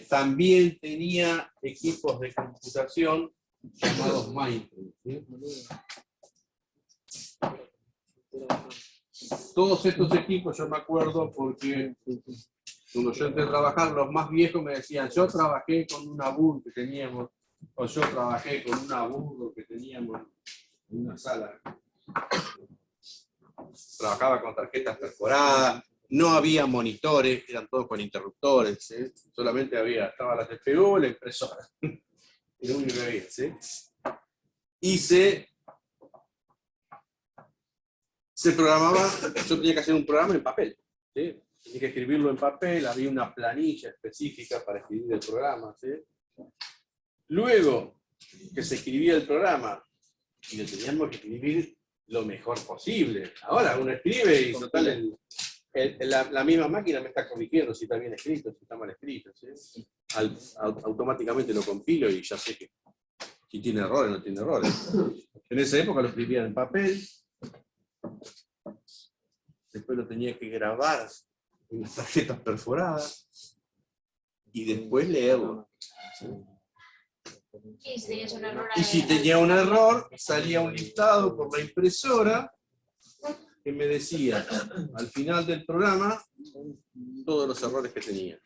Speaker 1: también tenía equipos de computación llamados mainframe. ¿Sí? Todos estos equipos yo me acuerdo porque cuando yo entré a trabajar, los más viejos me decían, yo trabajé con una Bull que teníamos, o yo trabajé con una Burro que teníamos en una sala. Trabajaba con tarjetas perforadas. No había monitores, eran todos con interruptores, ¿sí? Solamente estaba la CPU y la impresora. Y lo único que había, ¿sí? Y se programaba, yo tenía que hacer un programa en papel, ¿sí? Tenía que escribirlo en papel, había una planilla específica para escribir el programa, ¿sí? Luego que se escribía el programa, y lo teníamos que escribir lo mejor posible. Ahora uno escribe y total la misma máquina me está corrigiendo si está bien escrito, si está mal escrito. ¿Sí? Automáticamente lo compilo y ya sé que si tiene errores o no tiene errores. En esa época lo escribía en papel, después lo tenía que grabar en las tarjetas perforadas y después leerlo. ¿Sí?
Speaker 3: Y si tenías un error,
Speaker 1: Y si tenía un error, salía un listado por la impresora que me decía al final del programa todos los errores que tenía.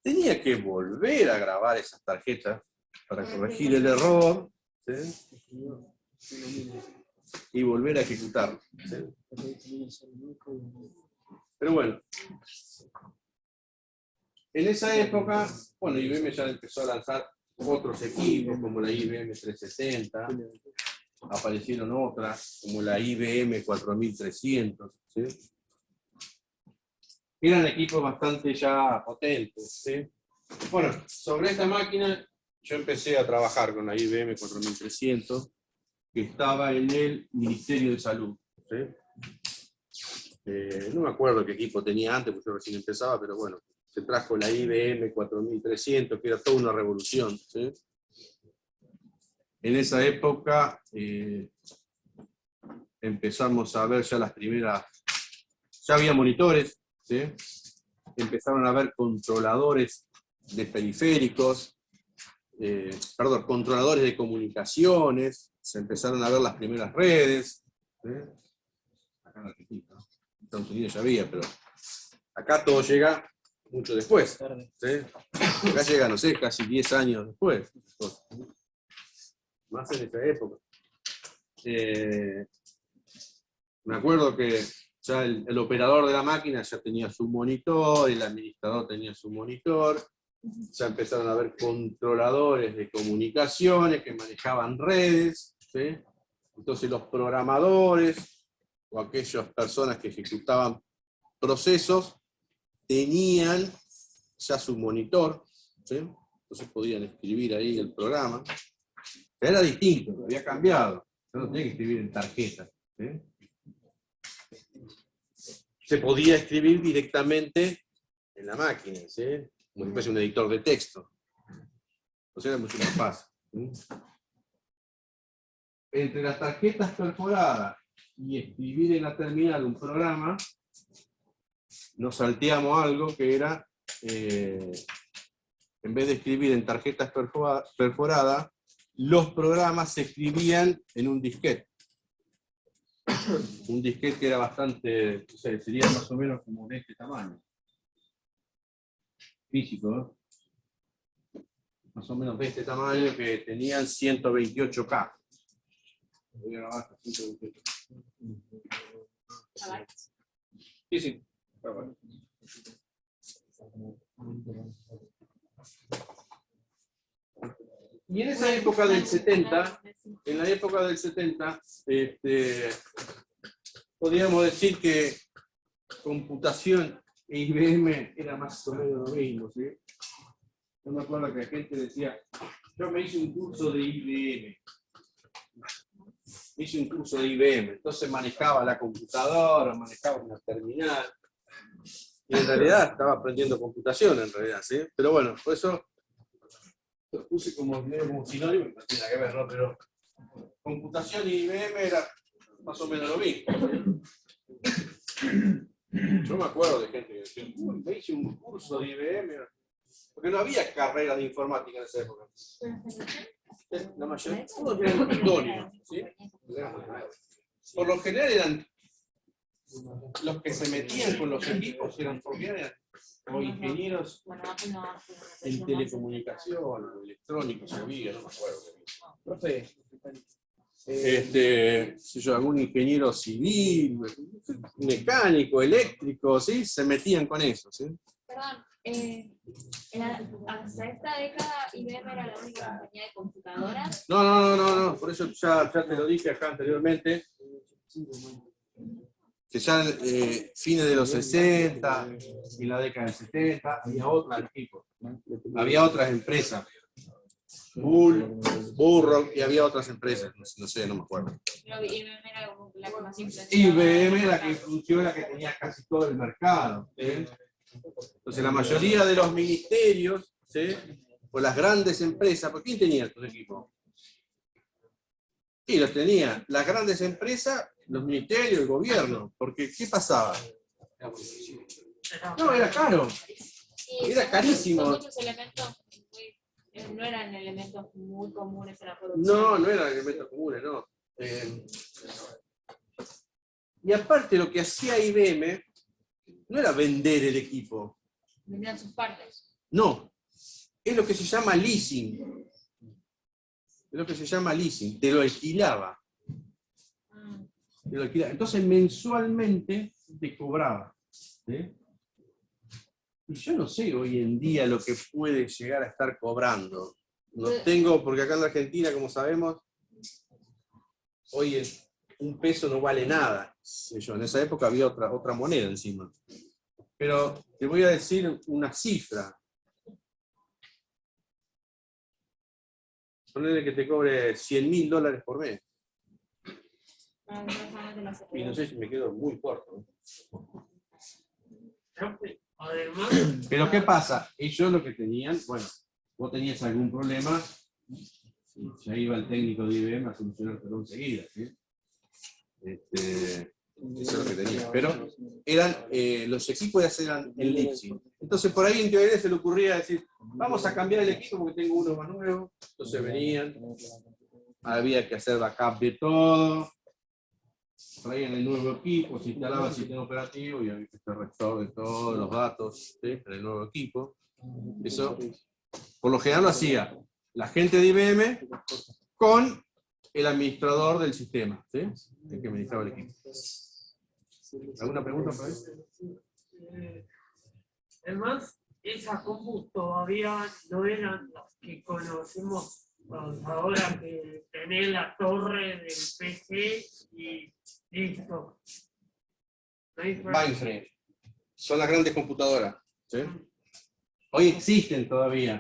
Speaker 1: Tenía que volver a grabar esas tarjetas para corregir el error, ¿sí? Y volver a ejecutarlo. ¿Sí? Pero bueno, en esa época, bueno, IBM ya empezó a lanzar otros equipos como la IBM 360, aparecieron otras como la IBM 4300, ¿sí? Eran equipos bastante ya potentes, ¿sí? Bueno, sobre esta máquina yo empecé a trabajar con la IBM 4300, que estaba en el Ministerio de Salud, ¿sí? No me acuerdo qué equipo tenía antes, porque yo recién empezaba, pero bueno, se trajo la IBM 4300, que era toda una revolución, ¿sí? En esa época empezamos a ver ya las primeras, ya había monitores, ¿sí? Empezaron a haber controladores de periféricos, controladores de comunicaciones, se empezaron a ver las primeras redes. ¿Sí? Acá en Argentina, ¿no? En Estados Unidos ya había, pero acá todo llega mucho después. ¿Sí? Acá llega, no sé, casi 10 años después. Más en esa época. Me acuerdo que ya el operador de la máquina ya tenía su monitor, el administrador tenía su monitor, ya empezaron a haber controladores de comunicaciones que manejaban redes, ¿sí? Entonces los programadores o aquellas personas que ejecutaban procesos tenían ya su monitor, ¿sí? Entonces podían escribir ahí el programa. Era distinto, había cambiado, yo no tenía que escribir en tarjeta, ¿sí? se podía escribir directamente en la máquina, ¿sí? Como si fuese un editor de texto. O sea, era mucho más fácil. ¿Sí? Entre las tarjetas perforadas y escribir en la terminal un programa, nos salteamos algo que era, en vez de escribir en tarjetas perforadas, los programas se escribían en un disquete. Un disquete que era bastante, o sea, sería más o menos como de este tamaño. Físico, ¿no? Más o menos de este tamaño, que tenían 128K. Voy a grabar hasta 128. Sí, sí. Y en esa época del 70, en la época del 70, podríamos decir que computación e IBM era más o menos lo mismo, ¿sí? Yo me acuerdo que la gente decía, yo me hice un curso de IBM. Hice un curso de IBM, entonces manejaba la computadora, manejaba una terminal. Y en realidad estaba aprendiendo computación, en realidad, ¿sí? Pero bueno, por eso lo puse como sinónimo, no tiene nada que ver, ¿no? Pero computación y IBM era más o menos lo mismo, ¿sí? Yo me acuerdo de gente que decía, uy, me hice un curso de IBM, porque no había carreras de informática en esa época. La mayoría, todos eran idóneos, ¿sí? Por lo general eran los que se metían con los equipos, eran o ingenieros en telecomunicación, o electrónicos, había, no me acuerdo.
Speaker 6: Profe,
Speaker 1: Si yo, algún ingeniero civil, mecánico, eléctrico, ¿sí? Se metían con eso, ¿sí?
Speaker 3: Perdón, hasta esta década IBM era la única compañía de computadoras.
Speaker 1: No, por eso ya te lo dije acá anteriormente, que ya fines de los 60 y la década del 70 había otros equipos, había otras empresas, Burroughs, y había otras empresas, no sé, no me acuerdo.
Speaker 3: Pero IBM era como la que más influenciaba.
Speaker 1: IBM era que funciona, que tenía casi todo el mercado, ¿sí? Entonces la mayoría de los ministerios, ¿sí? O las grandes empresas, ¿por quién tenía estos equipos? Sí, los tenía las grandes empresas, los ministerios, el gobierno, porque ¿qué pasaba? No, era caro, era carísimo.
Speaker 3: Son muchos elementos, no eran elementos muy comunes en la producción.
Speaker 1: No eran elementos comunes, no. Y aparte lo que hacía IBM no era vender el equipo.
Speaker 3: Vendían sus partes.
Speaker 1: No, es lo que se llama leasing. Es lo que se llama leasing, te lo alquilaba. Te lo alquilaba. Entonces mensualmente te cobraba, ¿sí? Y yo no sé hoy en día lo que puede llegar a estar cobrando. No tengo, porque acá en la Argentina, como sabemos, hoy un peso no vale nada. En esa época había otra moneda encima. Pero te voy a decir una cifra. Ponele que te cobre $100.000 por mes. Y no sé si me quedo muy corto.
Speaker 2: Además,
Speaker 1: Pero ¿qué pasa? Ellos lo que tenían, bueno, vos tenías algún problema, ya iba el técnico de IBM a solucionártelo enseguida, ¿sí? Eso es lo que tenían. Pero eran, los equipos ya eran en leasing. Entonces por ahí en teoría se le ocurría decir, vamos a cambiar el equipo porque tengo uno más nuevo. Entonces venían, había que hacer backup de todo, traían el nuevo equipo, se instalaba el sistema operativo y había que hacer restore de todos los datos, ¿sí? Del nuevo equipo. Eso, por lo general lo hacía la gente de IBM con el administrador del sistema, ¿sí? El que administraba el equipo. ¿Alguna pregunta por ahí?
Speaker 2: además, esas compus todavía no eran las que conocemos ahora, que tenés la torre del PC y listo. No hay
Speaker 1: Mainframe. Son las grandes computadoras, ¿sí? Hoy existen todavía.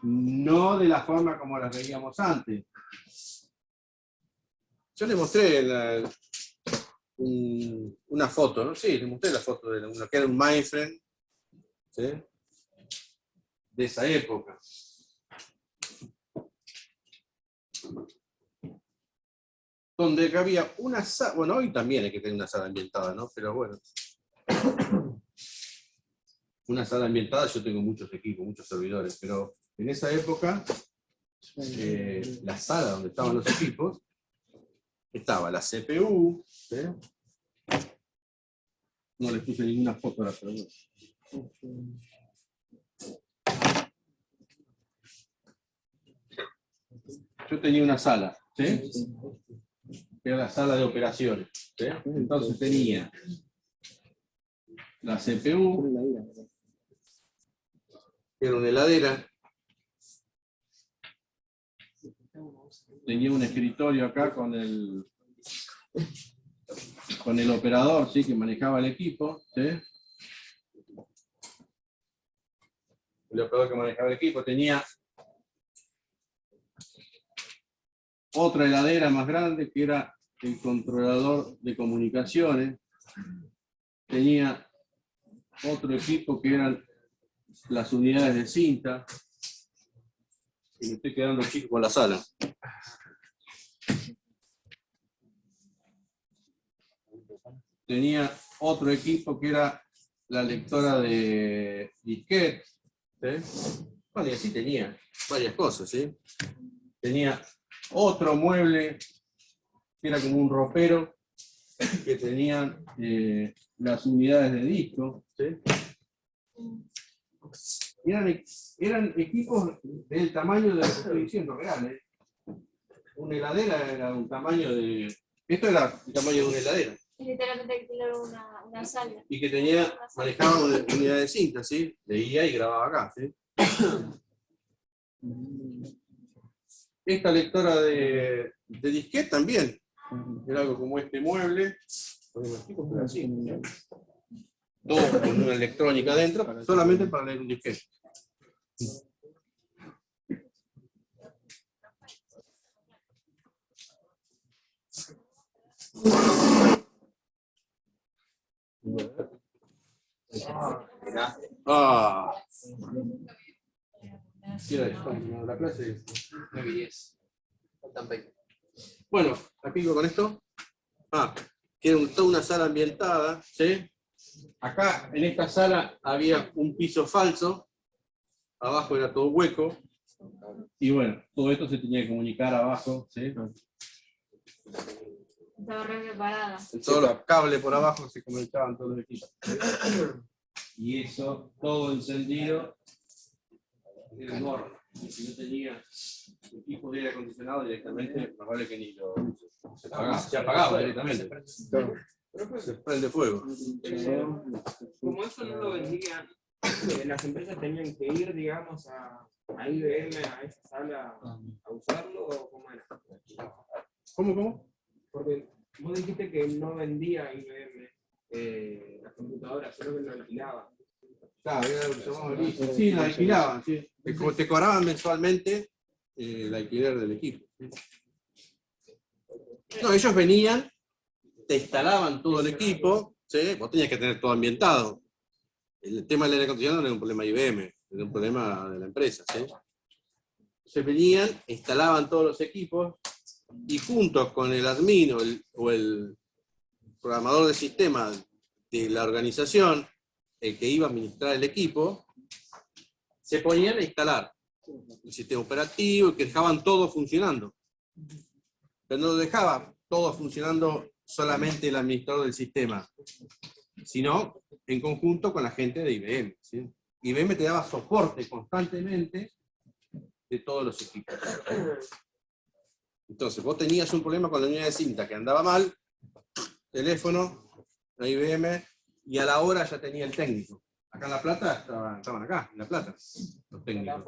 Speaker 1: No de la forma como las veíamos antes. Yo les mostré una foto, ¿no? Sí, le mostré la foto de una que era un mainframe, ¿sí? De esa época. Donde había una sala, bueno, hoy también hay que tener una sala ambientada, ¿no? Pero bueno. Una sala ambientada, yo tengo muchos equipos, muchos servidores, pero en esa época, la sala donde estaban los equipos, estaba la CPU, ¿sí? No les puse ninguna foto a la pero bueno. Yo tenía una sala, ¿sí? Era la sala de operaciones, ¿sí? Entonces tenía la CPU, era una heladera, tenía un escritorio acá con el operador, ¿sí? Que manejaba el equipo, ¿sí? El operador que manejaba el equipo tenía otra heladera más grande que era el controlador de comunicaciones, tenía otro equipo que eran las unidades de cinta, y me estoy quedando chico con la sala. Tenía otro equipo que era la lectora de disquete, ¿sí? Bueno, y así tenía varias cosas, ¿sí? Tenía otro mueble que era como un ropero que tenían las unidades de disco, ¿sí? Eran equipos del tamaño de lo que estoy diciendo, reales. Una heladera era un tamaño de... Esto era el tamaño de una heladera.
Speaker 3: Literalmente alquilar una sala.
Speaker 1: Y que tenía, manejaba una unidad de cinta, ¿sí? Leía y grababa acá, ¿sí? Esta lectora de disquete también. Era algo como este mueble. Pero así, ¿no? Todo con una electrónica adentro, solamente para leer un disquete. Ah. ¿Qué era esto? La clase 9 y 10. Faltan 20. Bueno, aquí con esto. Que era toda una sala ambientada, ¿sí? Acá, en esta sala, había un piso falso. Abajo era todo hueco. Y bueno, todo esto se tenía que comunicar abajo, ¿sí?
Speaker 3: Estaba re preparada.
Speaker 1: Todos los cables por abajo se comunicaban todos los equipos. Y eso, todo encendido, era enorme. Y si no tenía equipo de aire acondicionado directamente, probable que ni lo se apagaba directamente. Se prende fuego.
Speaker 7: Como eso no lo vendían, las empresas tenían que ir, digamos, a IBM, a esa sala, a usarlo, ¿o cómo era?
Speaker 1: ¿Cómo?
Speaker 7: Porque vos dijiste que no vendía IBM las computadoras, solo que lo alquilaban.
Speaker 1: Claro, era lo que se llamaba leasing. Sí, la alquilaban, sí. Te cobraban mensualmente el alquiler del equipo. No, ellos venían, te instalaban todo el equipo, ¿sí? Vos tenías que tener todo ambientado. El tema del aire acondicionado no era un problema de IBM, era un problema de la empresa, ¿sí? Se venían, instalaban todos los equipos y juntos con el admin o el programador de sistemas de la organización, el que iba a administrar el equipo, se ponían a instalar el sistema operativo y que dejaban todo funcionando. Pero no dejaba todo funcionando solamente el administrador del sistema, sino en conjunto con la gente de IBM, ¿sí? IBM te daba soporte constantemente de todos los equipos. Entonces, vos tenías un problema con la unidad de cinta que andaba mal, teléfono, a IBM, y a la hora ya tenía el técnico. Acá en La Plata estaban acá, en La Plata, los técnicos.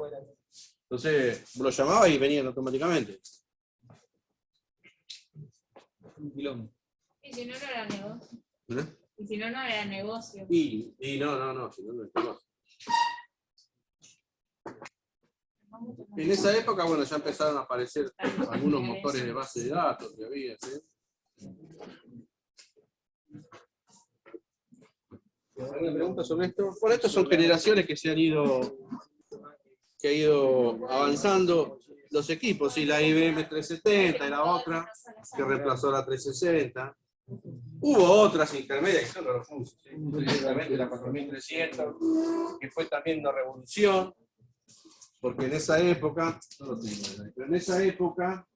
Speaker 1: Entonces, vos lo llamabas y venían automáticamente.
Speaker 3: Y si no, no era negocio.
Speaker 1: ¿Eh?
Speaker 3: Y si no, no era negocio.
Speaker 1: Y no, si no, no es negocio. En esa época, bueno, ya empezaron a aparecer algunos motores de base de datos que había, ¿sí? ¿Alguna pregunta sobre esto? Bueno, estas son generaciones que ha ido avanzando los equipos, y la IBM 370 y la otra que reemplazó la 360. Hubo otras intermedias que son los fusos, ¿sí? Directamente la 4300, que fue también una revolución, porque en esa época, no lo tengo, pero en esa época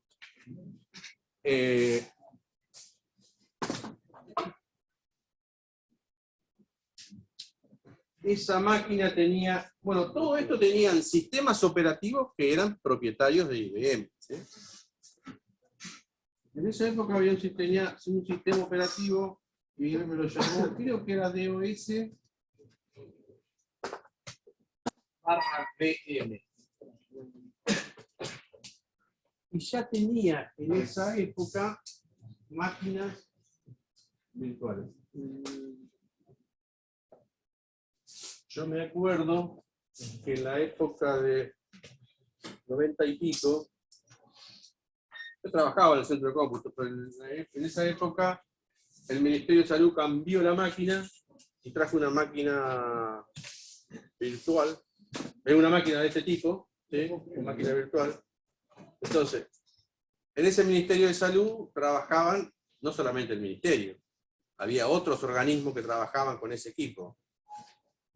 Speaker 1: esa máquina tenía, bueno, todo esto tenían sistemas operativos que eran propietarios de IBM, ¿sí? En esa época había un sistema operativo, y IBM lo llamó, creo que era DOS/BM. Y ya tenía en esa época máquinas virtuales. Yo me acuerdo que en la época de 90 y pico, yo trabajaba en el centro de cómputo, pero en esa época el Ministerio de Salud cambió la máquina y trajo una máquina virtual, una máquina de este tipo, ¿sí? Una máquina virtual. Entonces, en ese Ministerio de Salud trabajaban no solamente el Ministerio, había otros organismos que trabajaban con ese equipo.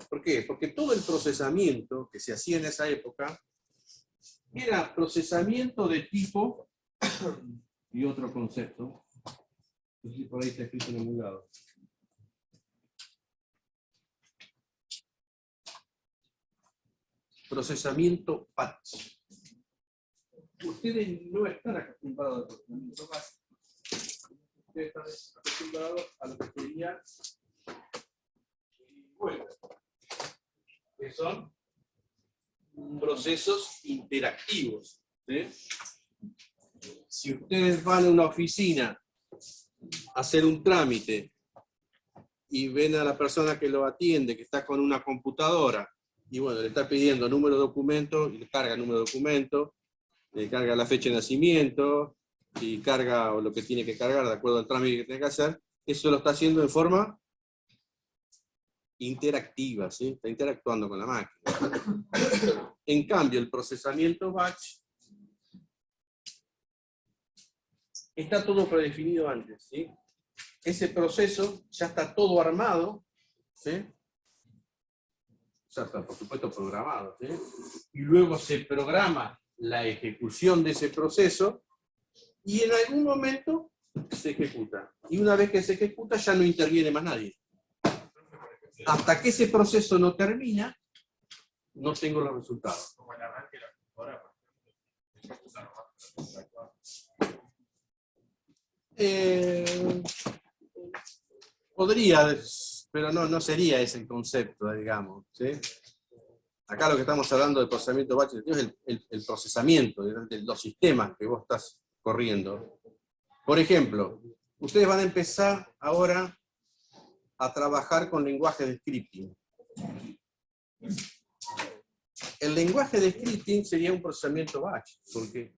Speaker 1: ¿Por qué? Porque todo el procesamiento que se hacía en esa época era procesamiento de tipo y otro concepto. No sé si por ahí está escrito en algún lado. Procesamiento batch. Ustedes no están acostumbrados al procesamiento batch. Ustedes están acostumbrados a lo que sería bueno, que son procesos interactivos, ¿sí? Si ustedes van a una oficina a hacer un trámite y ven a la persona que lo atiende, que está con una computadora, y bueno, le está pidiendo número de documento, y le carga el número de documento, le carga la fecha de nacimiento, y carga lo que tiene que cargar de acuerdo al trámite que tiene que hacer, eso lo está haciendo en forma interactiva, ¿sí? Está interactuando con la máquina. En cambio, el procesamiento batch está todo predefinido antes, ¿sí? Ese proceso ya está todo armado, ¿sí? Ya está, por supuesto, programado, ¿sí? Y luego se programa la ejecución de ese proceso y en algún momento se ejecuta. Y una vez que se ejecuta ya no interviene más nadie. Hasta que ese proceso no termina, no tengo los resultados.
Speaker 5: Como el arranque de la computadora,
Speaker 1: Podría, pero no sería ese el concepto, digamos, ¿sí? Acá lo que estamos hablando de procesamiento batch es el procesamiento de los sistemas que vos estás corriendo. Por ejemplo, ustedes van a empezar ahora a trabajar con lenguaje de scripting. El lenguaje de scripting sería un procesamiento batch, porque